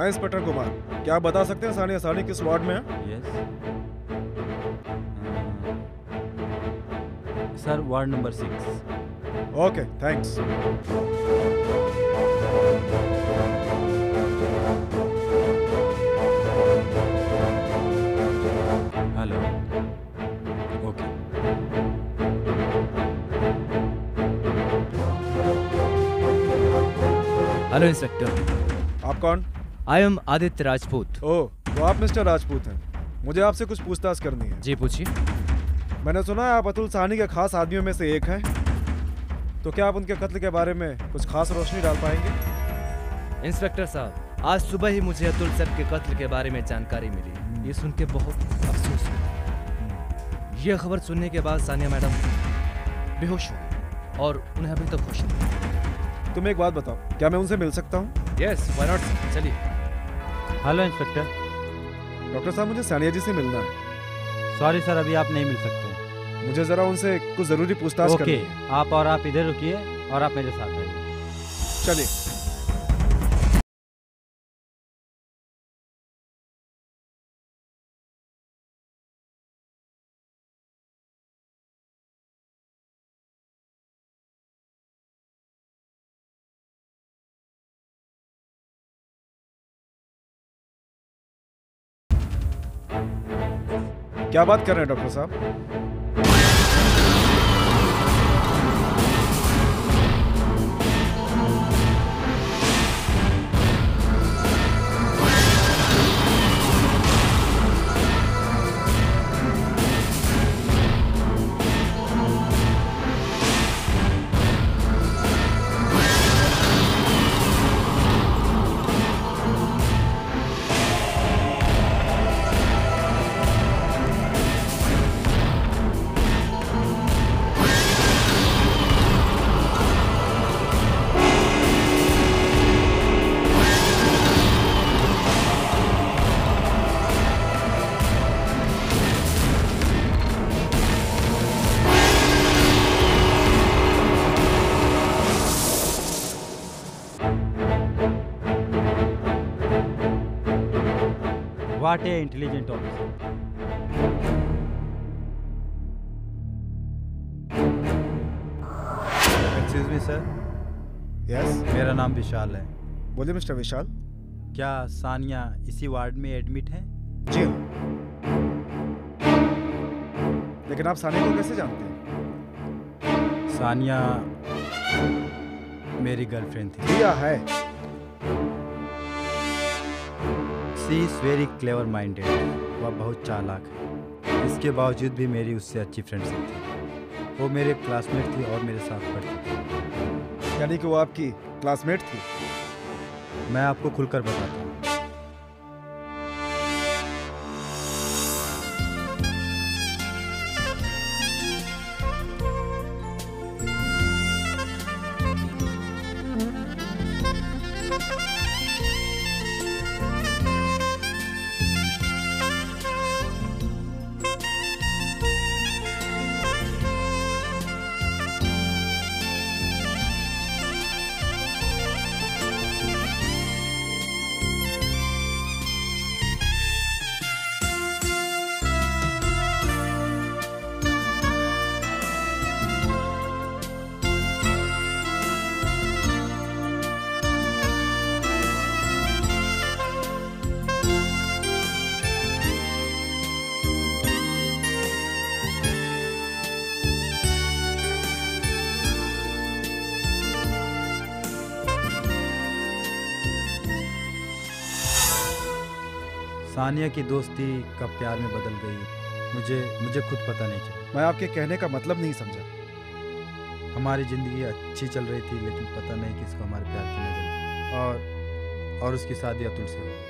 Inspector Kumar, क्या आप बता सकते हैं सानिया सानी किस वार्ड में है? Yes sir, ward number 6। Okay, thanks. Hello. Okay. Hello inspector. आप कौन? I am Aditya Rajput. Oh, तो आप मिस्टर राजपूत हैं। मुझे आपसे कुछ पूछताछ करनी है। जी पूछिए। मैंने सुना है आप अतुल साहनी के खास आदमियों में से एक हैं। तो क्या आप उनके कत्ल के बारे में कुछ खास रोशनी डाल पाएंगे? इंस्पेक्टर साहब, आज सुबह ही मुझे अतुल सर के कत्ल के बारे में जानकारी मिली। ये सुन के बहुत अफसोस हुआ। यह खबर सुनने के बाद सानिया मैडम बेहोश हो गई और उन्हें अभी तक होश नहीं। तुम एक बात बताओ, क्या मैं उनसे मिल सकता हूँ? यस, व्हाई नॉट, चलिए। Hello inspector. डॉक्टर साहब, मुझे सानिया जी से मिलना है। सॉरी सर, अभी आप नहीं मिल सकते। मुझे जरा उनसे कुछ जरूरी पूछताछ करनी है। ओके, आप इधर रुकिए और आप मेरे साथ आइए। चलिए। क्या बात कर रहे हैं डॉक्टर साहब? What a intelligent officer. Excuse me sir. Yes. मेरा नाम विशाल है। बोलिए मिस्टर विशाल। क्या सानिया इसी वार्ड में एडमिट है? जी हाँ। लेकिन आप सानिया को कैसे जानते हैं? सानिया मेरी गर्लफ्रेंड थी। किया है। She is very clever minded. वह बहुत चालाक है। इसके बावजूद भी मेरी उससे अच्छी फ्रेंडशिप थी। वो मेरे क्लासमेट थी और मेरे साथ पढ़ती थी। यानी कि वो आपकी क्लासमेट थी? मैं आपको खुलकर बताता हूँ। सानिया की दोस्ती कब प्यार में बदल गई मुझे खुद पता नहीं चला। मैं आपके कहने का मतलब नहीं समझा। हमारी ज़िंदगी अच्छी चल रही थी, लेकिन पता नहीं किसको हमारे प्यार की नजर और उसकी शादी अतुल से हो गई।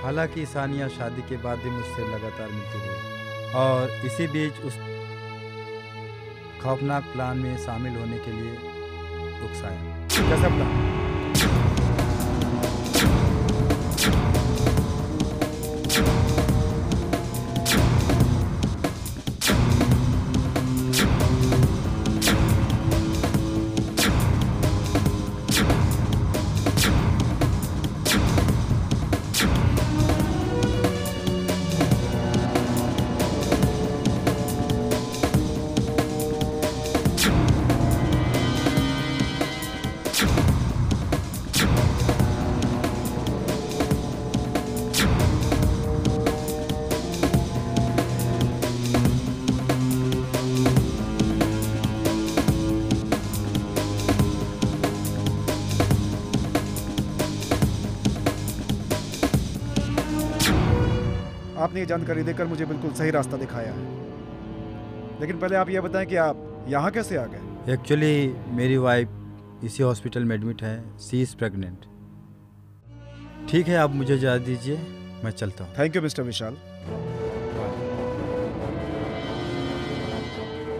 हालांकि सानिया शादी के बाद भी मुझसे लगातार मिलती रही और इसी बीच उस खौफनाक प्लान में शामिल होने के लिए उकसाया। कैसा प्लान? आपने ये जानकारी देकर मुझे बिल्कुल सही रास्ता दिखाया है। लेकिन पहले आप ये बताएं कि आप यहाँ कैसे आ गए? एक्चुअली मेरी वाइफ इसी हॉस्पिटल में एडमिट है। सी इज़ प्रेग्नेंट। ठीक है, आप मुझे इजाज़त दीजिए, मैं चलता हूँ। थैंक यू मिस्टर विशाल।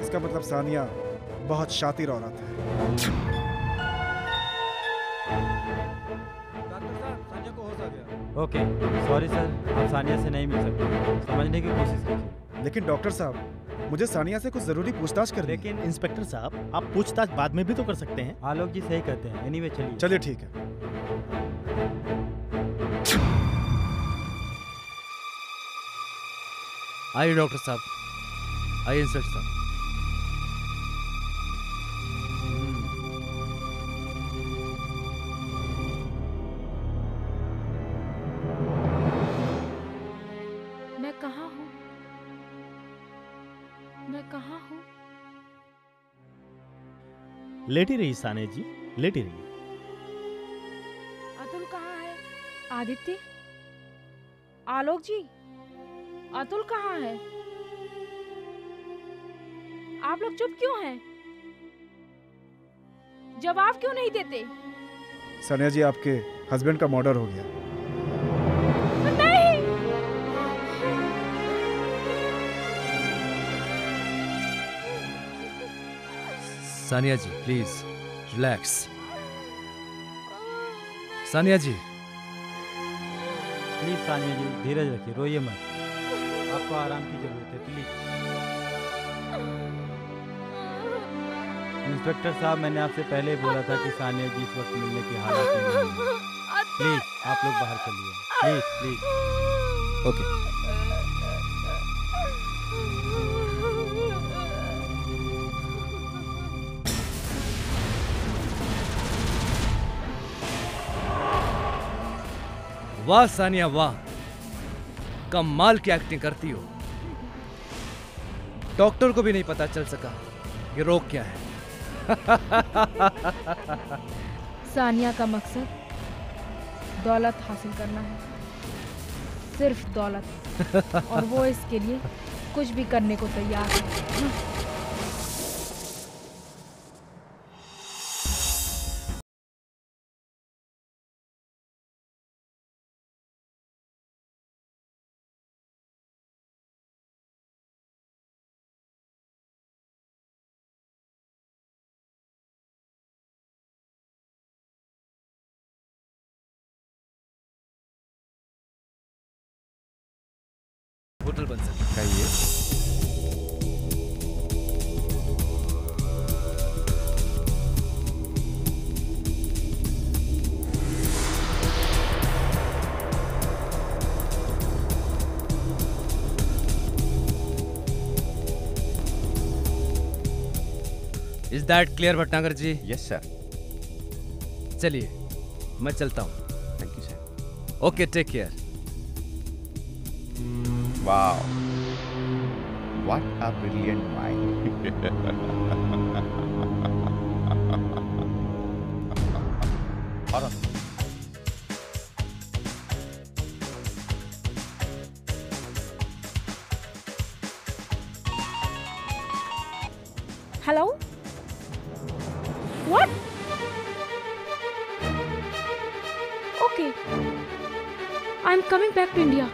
इसका मतलब सानिया बहुत शातिर औरत है। डॉक्टर साहब, सानिया को होश आ गया। ओके, सॉरी सर, आप सानिया से नहीं मिल सकते, समझने की कोशिश कीजिए। लेकिन डॉक्टर साहब, मुझे सानिया से कुछ जरूरी पूछताछ करनी है। लेकिन इंस्पेक्टर साहब, आप पूछताछ बाद में भी तो कर सकते हैं। आलोक जी सही कहते हैं। एनीवे चलिए। चलिए ठीक है। आइए डॉक्टर साहब, आइए इंस्पेक्टर साहब। मैं कहाँ हूँ? मैं कहाँ हूँ? लेटी रही सानिया जी, लेटी रही। अतुल कहाँ है? आदित्य? आलोक जी, अतुल कहाँ है? आप लोग चुप क्यों हैं? जवाब क्यों नहीं देते? सानिया जी, आपके हस्बैंड का मर्डर हो गया। नहीं! Sania ji please relax. Sania ji, please Sania ji धीरज रखिए, रोइए मत, आपको आराम की ज़रूरत है, प्लीज़। इंस्पेक्टर साहब, मैंने आपसे पहले ही बोला था कि सानिया जी इस वक्त मिलने की हालत में नहीं है। प्लीज़ आप लोग बाहर चलिए, प्लीज़ प्लीज़। ओके। वाह सानिया वाह, कमाल की एक्टिंग करती हो। डॉक्टर को भी नहीं पता चल सका कि रोग क्या है। सानिया का मकसद दौलत हासिल करना है, सिर्फ दौलत, और वो इसके लिए कुछ भी करने को तैयार है। होटल बन सकता है ये। Is that clear Bhatnagar ji? Yes sir. चलिए मैं चलता हूँ। Thank you sir. Okay, take care. Wow. What a brilliant mind. Hold on. Hello? What? Okay. I'm coming back to India.